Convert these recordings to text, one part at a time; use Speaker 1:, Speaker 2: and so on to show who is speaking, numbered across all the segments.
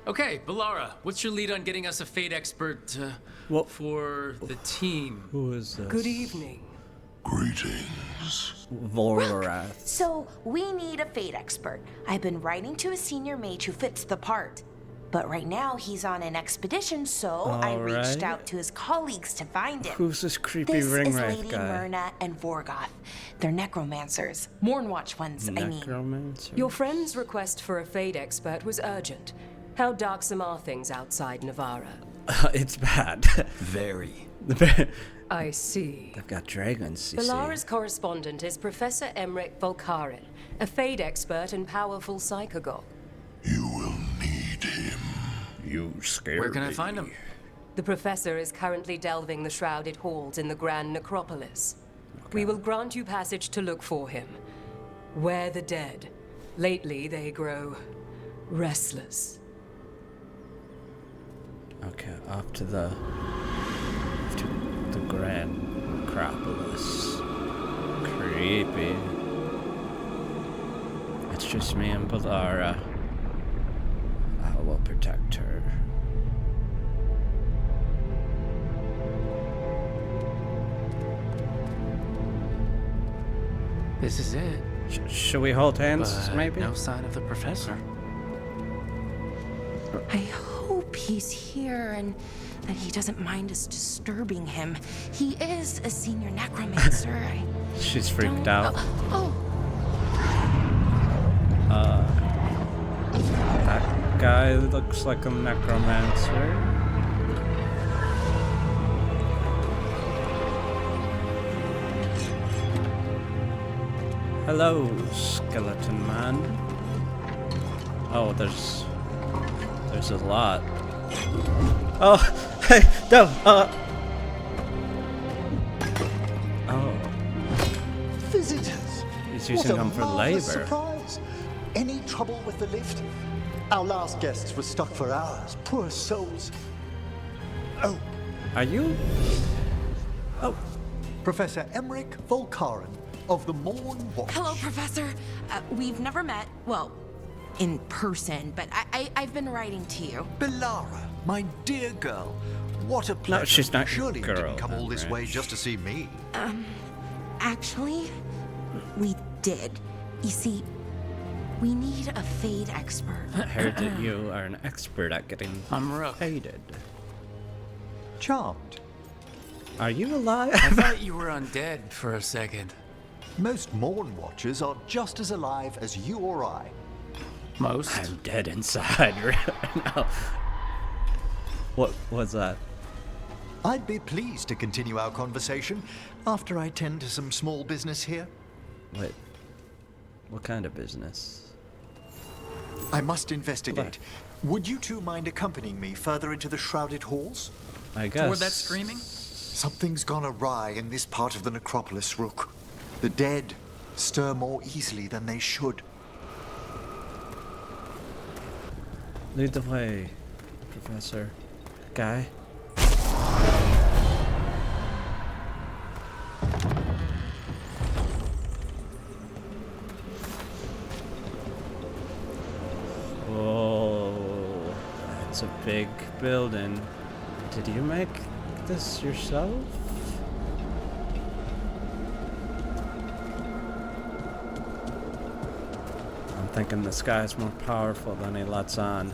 Speaker 1: Okay, Balara, what's your lead on getting us a fate expert for the team?
Speaker 2: Who is this?
Speaker 3: Good evening.
Speaker 4: Greetings.
Speaker 2: Volrath.
Speaker 5: So, we need a fate expert. I've been writing to a senior mage who fits the part. But right now, he's on an expedition, so I reached out to his colleagues to find him.
Speaker 2: Who's this creepy
Speaker 5: This
Speaker 2: ring
Speaker 5: is
Speaker 2: wraith
Speaker 5: Lady
Speaker 2: guy?
Speaker 5: Myrna and Vorgoth. They're necromancers. Mourn Watch ones, I mean.
Speaker 2: Necromancer?
Speaker 3: Your friend's request for a fate expert was urgent. How darksome are things outside Navarra?
Speaker 2: It's bad.
Speaker 1: Very.
Speaker 3: I see.
Speaker 2: They've got dragons, you see.
Speaker 3: Balara's correspondent is Professor Emmrich Volkarin, a fate expert and powerful psychagogue.
Speaker 4: You will need him.
Speaker 2: You scare
Speaker 1: Where can I
Speaker 2: me.
Speaker 1: find him?
Speaker 3: The professor is currently delving the shrouded halls in the Grand Necropolis. We will grant you passage to look for him. Where the dead. Lately, they grow restless.
Speaker 2: Okay, off to the Grand Necropolis. Creepy. It's just me and Balara. I will protect her.
Speaker 1: This is it.
Speaker 2: Should we hold hands,
Speaker 1: But
Speaker 2: maybe?
Speaker 1: no sign of the professor.
Speaker 5: I hope he's here and that he doesn't mind us disturbing him. He is a senior necromancer.
Speaker 2: She's freaked out.
Speaker 5: Oh.
Speaker 2: That guy looks like a necromancer. Hello, skeleton man. Oh, there's a lot. Oh, hey, no, oh,
Speaker 6: Visitors!
Speaker 2: he's using them for
Speaker 6: marvelous
Speaker 2: labor.
Speaker 6: Surprise. Any trouble with the lift? Our last guests were stuck for hours. Poor souls. Oh,
Speaker 2: Are you? Oh,
Speaker 6: Professor Emmrich Volkarin of the Mourn Watch.
Speaker 5: Hello, Professor. We've never met, well, in person, but I've been writing to you.
Speaker 7: Balara, my dear girl, what a pleasure.
Speaker 2: no, she's not your
Speaker 7: Surely you
Speaker 2: girl.
Speaker 7: didn't come all this way
Speaker 2: Emmrich.
Speaker 7: just to see me.
Speaker 5: Actually, we did. You see, we need a fate expert.
Speaker 2: I heard that you are an expert at getting
Speaker 1: I'm Rook.
Speaker 2: faded.
Speaker 6: Charmed.
Speaker 2: Are you alive?
Speaker 1: I thought you were undead for a second.
Speaker 6: Most Mourn Watchers are just as alive as you or I.
Speaker 1: Most.
Speaker 2: I'm dead inside right now. What was that?
Speaker 6: I'd be pleased to continue our conversation after I tend to some small business here.
Speaker 2: Wait. What kind of business?
Speaker 6: I must investigate. Would you two mind accompanying me further into the shrouded halls?
Speaker 2: I guess.
Speaker 1: Toward that screaming?
Speaker 6: Something's gone awry in this part of the necropolis, Rook. The dead stir more easily than they should.
Speaker 2: Lead the way, Professor. Guy. Whoa, that's a big building. Did you make this yourself? I'm thinking this guy's more powerful than he lets on.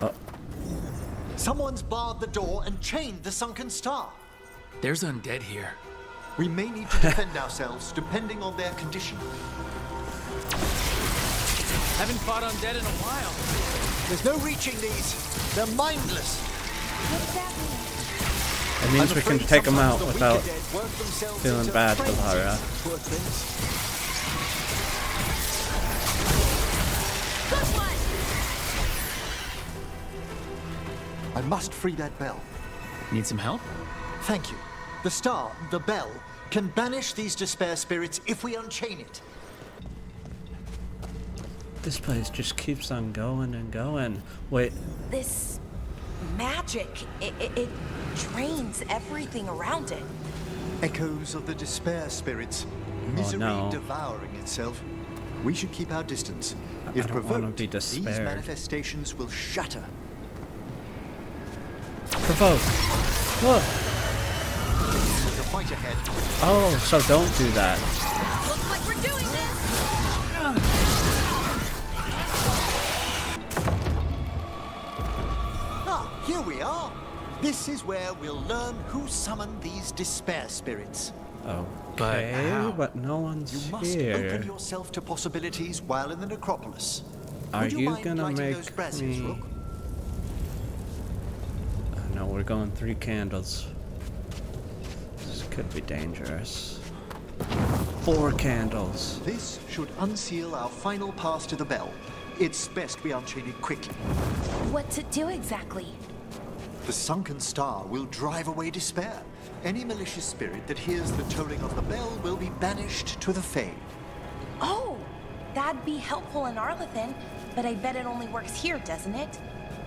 Speaker 2: Oh,
Speaker 6: Someone's barred the door and chained the sunken star.
Speaker 1: There's undead here.
Speaker 6: We may need to defend ourselves depending on their condition.
Speaker 1: Haven't fought undead in a while.
Speaker 6: There's no reaching these. They're mindless.
Speaker 5: What does that mean?
Speaker 2: it means
Speaker 6: I'm
Speaker 2: we can
Speaker 6: afraid
Speaker 2: take him
Speaker 6: sometimes
Speaker 2: out
Speaker 6: the
Speaker 2: without
Speaker 6: weaker dead work themselves
Speaker 2: feeling
Speaker 6: into
Speaker 2: bad,
Speaker 6: frenzies,
Speaker 2: Balara.
Speaker 6: poor things.
Speaker 5: Good one!
Speaker 6: I must free that bell.
Speaker 1: Need some help?
Speaker 6: Thank you. The star, the bell, can banish these despair spirits if we unchain it.
Speaker 2: This place just keeps on going and going. Wait,
Speaker 5: This magic, it drains everything around it.
Speaker 6: Echoes of the despair spirits, misery
Speaker 2: no.
Speaker 6: devouring itself. We should keep our distance. If
Speaker 2: don't wanna
Speaker 6: provoked,
Speaker 2: be
Speaker 6: these
Speaker 2: despaired.
Speaker 6: manifestations will shatter.
Speaker 2: Provoke. Look.
Speaker 6: The fight ahead.
Speaker 2: Oh, so don't do that.
Speaker 5: Looks like we're doing this!
Speaker 6: Ah, here we are. This is where we'll learn who summoned these despair spirits.
Speaker 2: Okay, but no one's
Speaker 6: You must
Speaker 2: here.
Speaker 6: open yourself to possibilities while in the necropolis.
Speaker 2: Are
Speaker 6: Would
Speaker 2: you
Speaker 6: mind
Speaker 2: gonna
Speaker 6: lighting
Speaker 2: make
Speaker 6: those braziers,
Speaker 2: me?
Speaker 6: Rook?
Speaker 2: No, we're going 3 candles. This could be dangerous. 4 candles.
Speaker 6: This should unseal our final pass to the bell. It's best we unchain it quickly.
Speaker 5: What's it do exactly?
Speaker 6: The sunken star will drive away despair. Any malicious spirit that hears the tolling of the bell will be banished to the Fae.
Speaker 5: Oh, that'd be helpful in Arlethan, but I bet it only works here, doesn't it?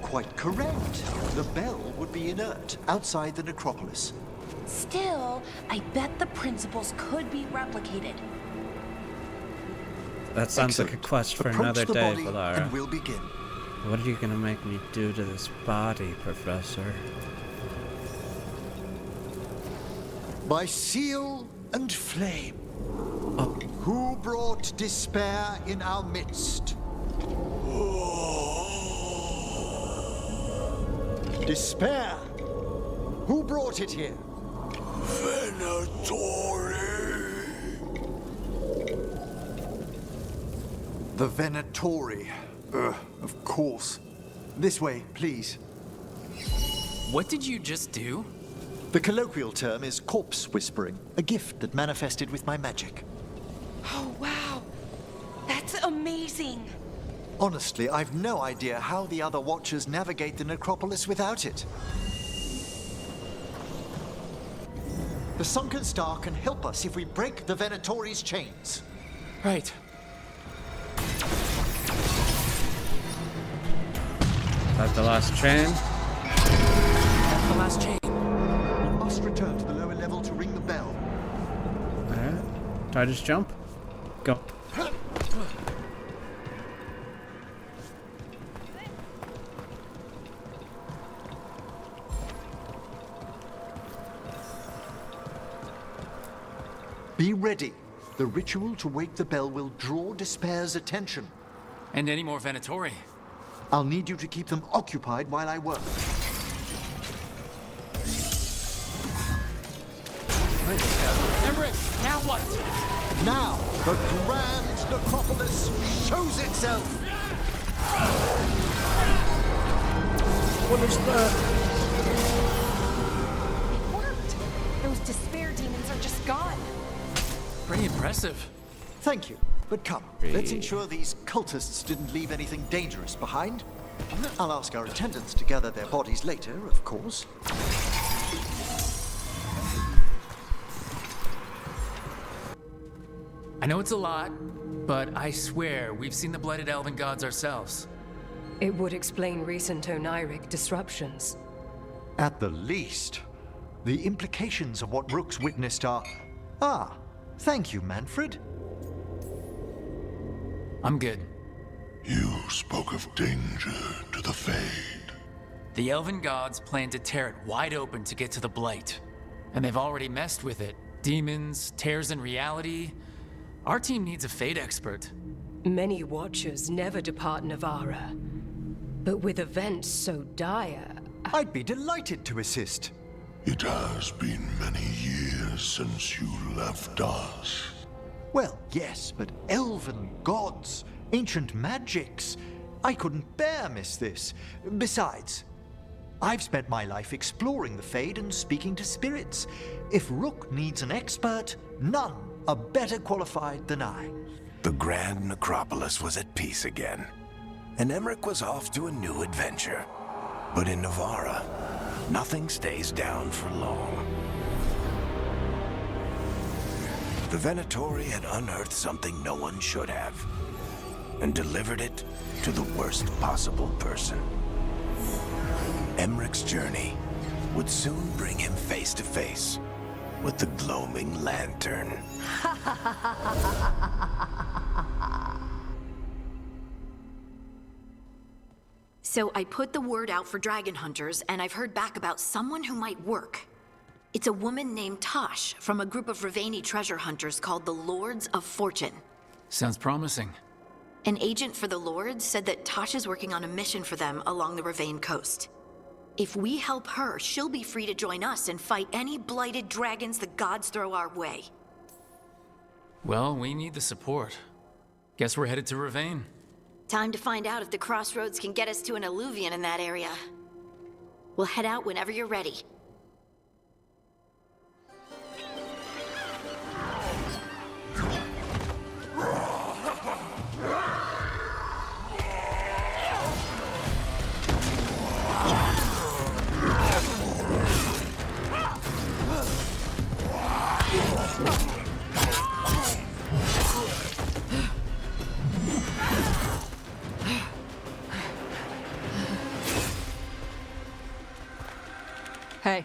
Speaker 6: Quite correct. The bell would be inert outside the necropolis.
Speaker 5: Still, I bet the principles could be replicated.
Speaker 2: That sounds like a
Speaker 6: Excellent.
Speaker 2: quest for
Speaker 6: Approach
Speaker 2: another
Speaker 6: the
Speaker 2: day,
Speaker 6: body
Speaker 2: Valara.
Speaker 6: and we'll begin.
Speaker 2: What are you gonna make me do to this body, Professor?
Speaker 6: By seal and flame. Who brought despair in our midst? Despair! Who brought it here? The Venatori. Of course. This way, please.
Speaker 1: What did you just do?
Speaker 6: The colloquial term is corpse whispering, a gift that manifested with my magic.
Speaker 5: Oh, wow. That's amazing.
Speaker 6: Honestly, I've no idea how the other Watchers navigate the necropolis without it. The sunken star can help us if we break the Venatori's chains.
Speaker 1: Right.
Speaker 2: That's the last chain.
Speaker 1: That's the last chain.
Speaker 6: We must return to the lower level to ring the bell.
Speaker 2: Alright. Do I just jump? Go.
Speaker 6: Be ready. The ritual to wake the bell will draw Despair's attention.
Speaker 1: And any more Venatori.
Speaker 6: I'll need you to keep them occupied while I work.
Speaker 1: Emmrich, now what?
Speaker 6: Now, the grand necropolis shows itself!
Speaker 2: What is that?
Speaker 5: It worked. Those despair demons are just gone.
Speaker 1: Pretty impressive.
Speaker 6: Thank you, but come, let's ensure these cultists didn't leave anything dangerous behind. I'll ask our attendants to gather their bodies later, of course.
Speaker 1: I know it's a lot, but I swear we've seen the blighted elven gods ourselves.
Speaker 3: It would explain recent oniric disruptions.
Speaker 6: At the least, the implications of what Rook's witnessed are... Ah, thank you, Manfred.
Speaker 1: I'm good.
Speaker 4: You spoke of danger to the Fade.
Speaker 1: The elven gods plan to tear it wide open to get to the blight. And they've already messed with it. Demons, tears in reality. Our team needs a Fade expert.
Speaker 3: Many Watchers never depart Navara. But with events so dire,
Speaker 6: I'd be delighted to assist.
Speaker 4: It has been many years since you left us.
Speaker 6: Well, yes, but elven gods, ancient magics. I couldn't bear miss this. Besides, I've spent my life exploring the Fade and speaking to spirits. If Rook needs an expert, none are better qualified than I.
Speaker 8: The Grand Necropolis was at peace again, and Emmrich was off to a new adventure. But in Navara, nothing stays down for long. The Venatori had unearthed something no one should have, and delivered it to the worst possible person. Emmrich's journey would soon bring him face to face with the gloaming lantern.
Speaker 9: So I put the word out for dragon hunters, and I've heard back about someone who might work. It's a woman named Taash from a group of Rivain treasure hunters called the Lords of Fortune.
Speaker 1: Sounds promising.
Speaker 9: An agent for the Lords said that Taash is working on a mission for them along the Rivain coast. If we help her, she'll be free to join us and fight any blighted dragons the gods throw our way.
Speaker 1: Well, we need the support. Guess we're headed to Rivain.
Speaker 9: Time to find out if the crossroads can get us to an alluvion in that area. We'll head out whenever you're ready.
Speaker 3: Hey.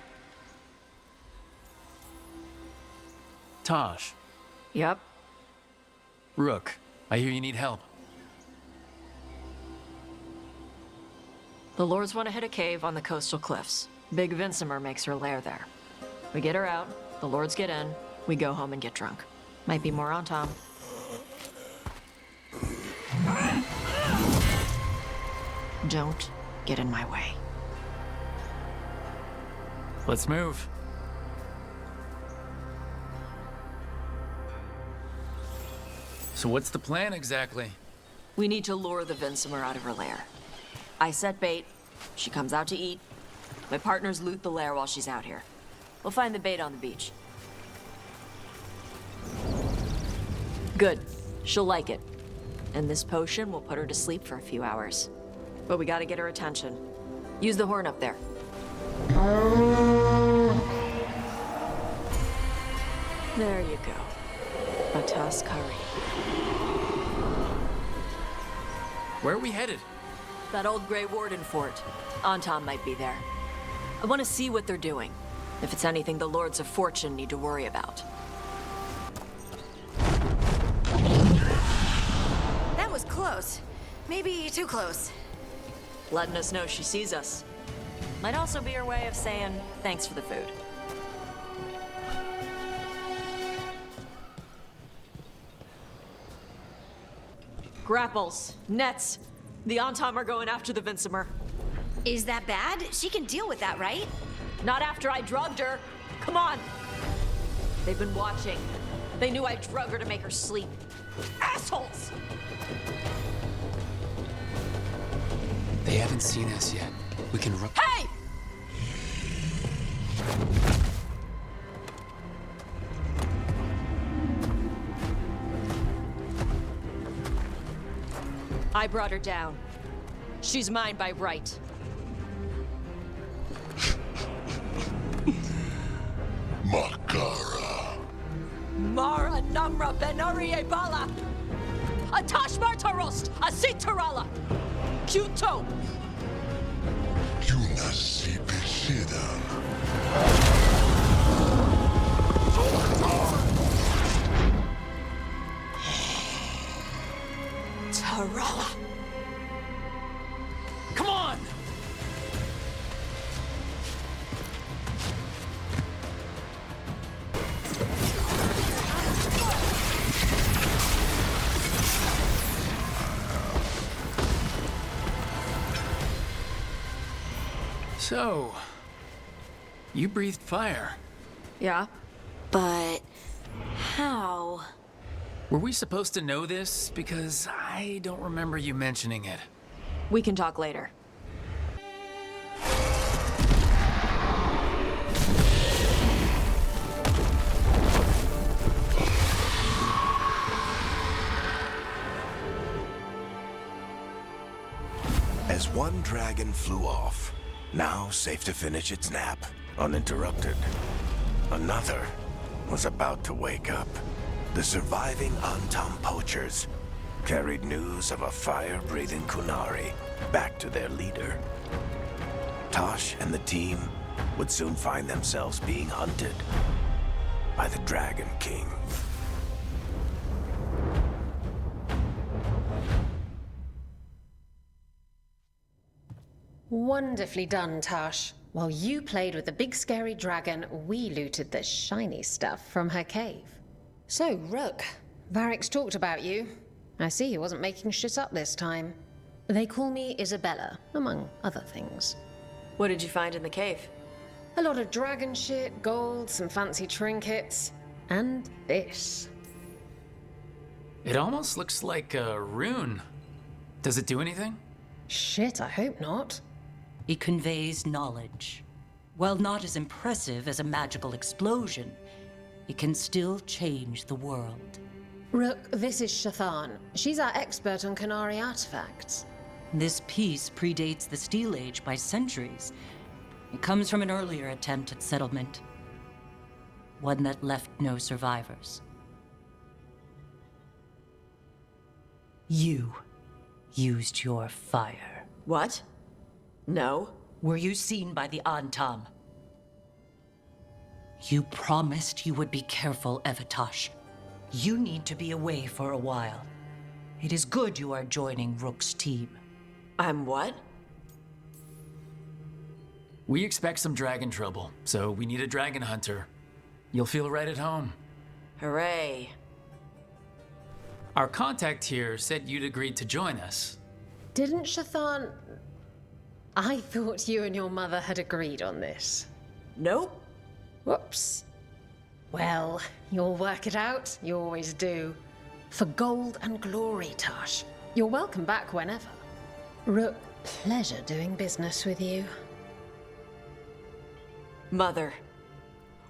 Speaker 1: Taash.
Speaker 3: Yep.
Speaker 1: Rook, I hear you need help.
Speaker 10: The Lords want to hit a cave on the coastal cliffs. Big Vincimer makes her lair there. We get her out, the Lords get in, we go home and get drunk. Might be more on Tom. Don't get in my way.
Speaker 1: Let's move. So what's the plan exactly?
Speaker 10: We need to lure the Vincimer out of her lair. I set bait, she comes out to eat. My partners loot the lair while she's out here. We'll find the bait on the beach. Good. She'll like it. And this potion will put her to sleep for a few hours. But we gotta get her attention. Use the horn up there. There you go. Batas curry.
Speaker 1: Where are we headed?
Speaker 10: That old Grey Warden fort. Anton might be there. I want to see what they're doing. If it's anything the Lords of Fortune need to worry about.
Speaker 9: That was close. Maybe too close.
Speaker 10: Letting us know she sees us. Might also be her way of saying thanks for the food. Grapples, nets. The Antom are going after the Vincimer.
Speaker 9: Is that bad? She can deal with that, right?
Speaker 10: Not after I drugged her. Come on. They've been watching. They knew I drug her to make her sleep. Assholes!
Speaker 1: They haven't seen us yet. We can run.
Speaker 10: Hey! I brought her down. She's mine by right.
Speaker 4: Makara.
Speaker 10: Mara Namra Benari Bala. Atash Martarost, Asitarala. Kuto.
Speaker 4: Yunasi Besidan.
Speaker 10: Tarala. Come on!
Speaker 1: So, you breathed fire.
Speaker 10: Yeah?
Speaker 9: But how?
Speaker 1: Were we supposed to know this? Because I don't remember you mentioning it.
Speaker 10: We can talk later.
Speaker 8: As one dragon flew off, now safe to finish its nap, uninterrupted, another was about to wake up. The surviving Antom poachers carried news of a fire-breathing Kunari back to their leader. Taash and the team would soon find themselves being hunted by the Dragon King.
Speaker 11: Wonderfully done, Taash. While you played with the big scary dragon, we looted the shiny stuff from her cave. So, Rook, Varric's talked about you. I see he wasn't making shit up this time. They call me Isabella, among other things.
Speaker 10: What did you find in the cave?
Speaker 11: A lot of dragon shit, gold, some fancy trinkets, and this.
Speaker 1: It almost looks like a rune. Does it do anything?
Speaker 11: Shit, I hope not.
Speaker 12: It conveys knowledge. While not as impressive as a magical explosion, it can still change the world.
Speaker 11: Rook, this is Shathan. She's our expert on Qunari artifacts.
Speaker 12: This piece predates the Steel Age by centuries. It comes from an earlier attempt at settlement. One that left no survivors. You used your fire.
Speaker 10: What? No.
Speaker 12: Were you seen by the Antam? You promised you would be careful, Evatash. You need to be away for a while. It is good you are joining Rook's team.
Speaker 10: I'm what?
Speaker 1: We expect some dragon trouble, so we need a dragon hunter. You'll feel right at home.
Speaker 10: Hooray.
Speaker 1: Our contact here said you'd agreed to join us.
Speaker 11: Didn't Shathan... I thought you and your mother had agreed on this.
Speaker 10: Nope.
Speaker 11: Whoops. Well, you'll work it out. You always do. For gold and glory, Taash. You're welcome back whenever. Rook, pleasure doing business with you.
Speaker 10: Mother,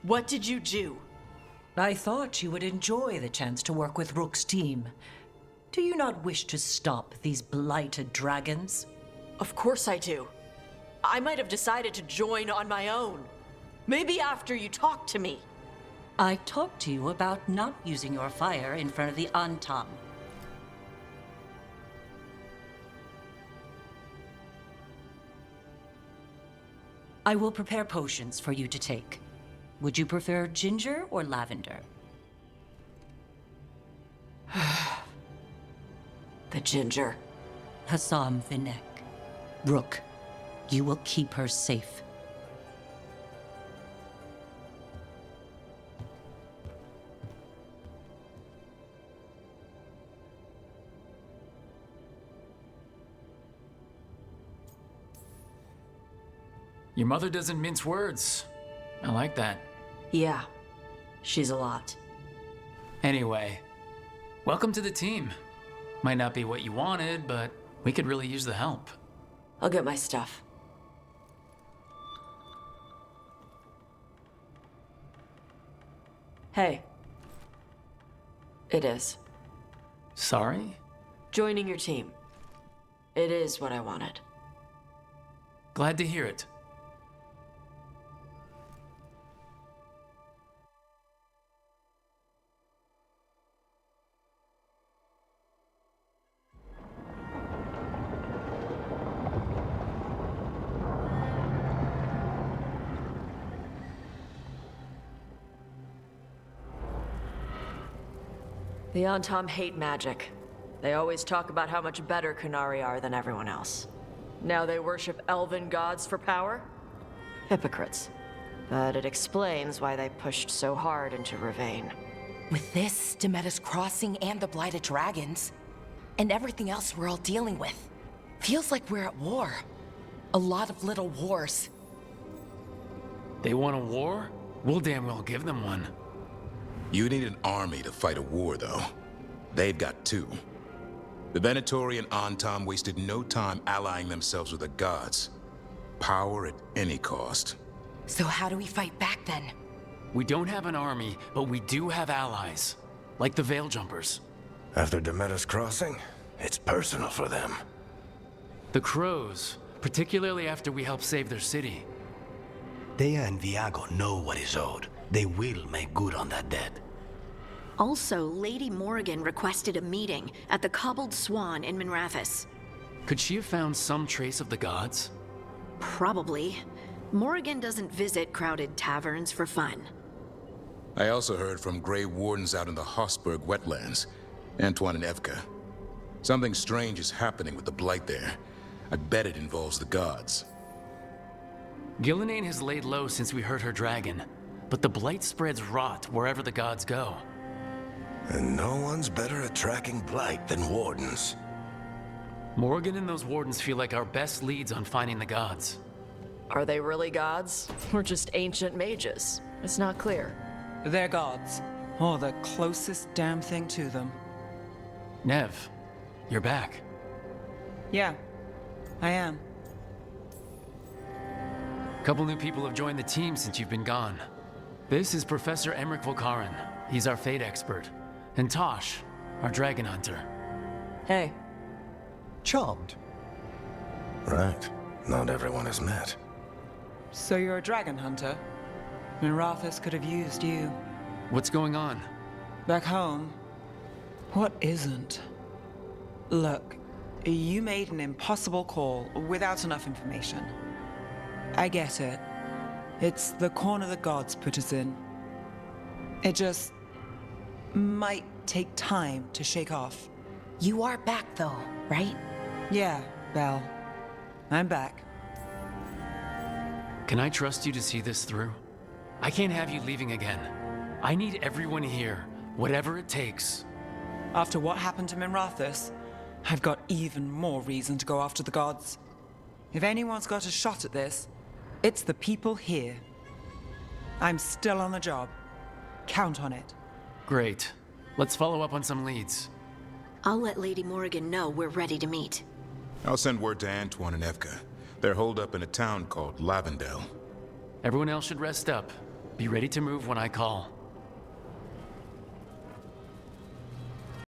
Speaker 10: what did you do?
Speaker 12: I thought you would enjoy the chance to work with Rook's team. Do you not wish to stop these blighted dragons?
Speaker 10: Of course I do. I might have decided to join on my own. Maybe after you talked to me.
Speaker 12: I talked to you about not using your fire in front of the Antam. I will prepare potions for you to take. Would you prefer ginger or lavender?
Speaker 10: The ginger.
Speaker 12: Hassam Vinek. Rook, you will keep her safe.
Speaker 1: Your mother doesn't mince words. I like that.
Speaker 10: Yeah, she's a lot.
Speaker 1: Anyway, welcome to the team. Might not be what you wanted, but we could really use the help.
Speaker 10: I'll get my stuff. Hey. It is.
Speaker 1: Sorry?
Speaker 10: Joining your team. It is what I wanted.
Speaker 1: Glad to hear it.
Speaker 10: The Antam hate magic. They always talk about how much better Qunari are than everyone else. Now they worship elven gods for power? Hypocrites. But it explains why they pushed so hard into Rivain.
Speaker 5: With this, Demeter's Crossing and the Blighted Dragons, and everything else we're all dealing with, feels like we're at war. A lot of little wars.
Speaker 1: They want a war? We'll damn well give them one.
Speaker 13: You need an army to fight a war, though. They've got two. The Venatori and Antam wasted no time allying themselves with the gods. Power at any cost.
Speaker 5: So how do we fight back, then?
Speaker 1: We don't have an army, but we do have allies. Like the Veil Jumpers.
Speaker 8: After Demeter's Crossing, it's personal for them.
Speaker 1: The Crows, particularly after we helped save their city.
Speaker 14: Dea and Viago know what is owed. They will make good on that debt.
Speaker 9: Also, Lady Morrigan requested a meeting at the Cobbled Swan in Minrathous.
Speaker 1: Could she have found some trace of the gods?
Speaker 9: Probably. Morrigan doesn't visit crowded taverns for fun.
Speaker 13: I also heard from Grey Wardens out in the Hossberg wetlands, Antoine and Evka. Something strange is happening with the Blight there. I bet it involves the gods.
Speaker 1: Gillenane has laid low since we heard her dragon, but the blight spreads rot wherever the gods go.
Speaker 8: And no one's better at tracking blight than wardens.
Speaker 1: Morgan and those wardens feel like our best leads on finding the gods.
Speaker 10: Are they really gods? Or just ancient mages? It's not clear.
Speaker 15: They're gods. Or the closest damn thing to them.
Speaker 1: Nev, you're back.
Speaker 15: Yeah, I am.
Speaker 1: Couple new people have joined the team since you've been gone. This is Professor Emmrich Volkarin. He's our fate expert. And Taash, our dragon hunter.
Speaker 10: Hey.
Speaker 6: Charmed.
Speaker 8: Right. Not everyone has met.
Speaker 15: So you're a dragon hunter? Minrathous could have used you.
Speaker 1: What's going on?
Speaker 15: Back home, what isn't? Look, you made an impossible call without enough information. I get it. It's the corner the gods put us in. It just might take time to shake off.
Speaker 5: You are back though, right?
Speaker 15: Yeah, Belle. I'm back.
Speaker 1: Can I trust you to see this through? I can't have you leaving again. I need everyone here, whatever it takes.
Speaker 15: After what happened to Minrathous, I've got even more reason to go after the gods. If anyone's got a shot at this, it's the people here. I'm still on the job. Count on it.
Speaker 1: Great. Let's follow up on some leads.
Speaker 9: I'll let Lady Morrigan know we're ready to meet.
Speaker 13: I'll send word to Antoine and Evka. They're holed up in a town called Lavendel.
Speaker 1: Everyone else should rest up. Be ready to move when I call.